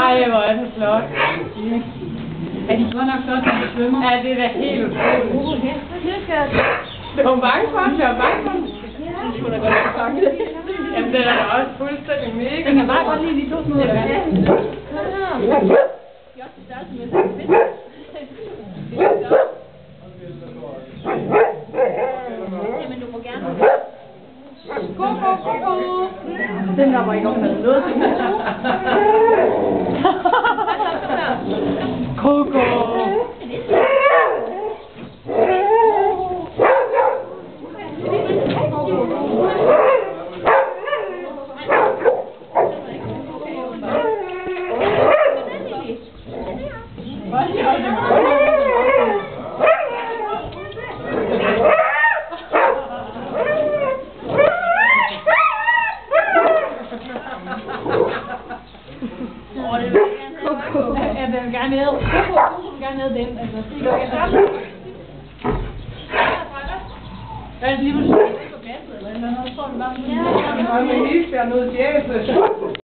Ej, hvor er det flot. Er de godt nok flot, når de svømmer? Ja, det er da helt utroligt. Det var bange for den, Hun er godt nok fanget. Jamen, den er også fuldstændig mega. Den kan bare godt lide de to små. Ja. Jamen, du må gerne. Den der var ikke opfattet noget til. Koko! Jeg vil gerne ned. Gerne ned den. Altså, hvad er det lige, du siger? På gasset, eller noget? Tror du bare, at man er nødt til at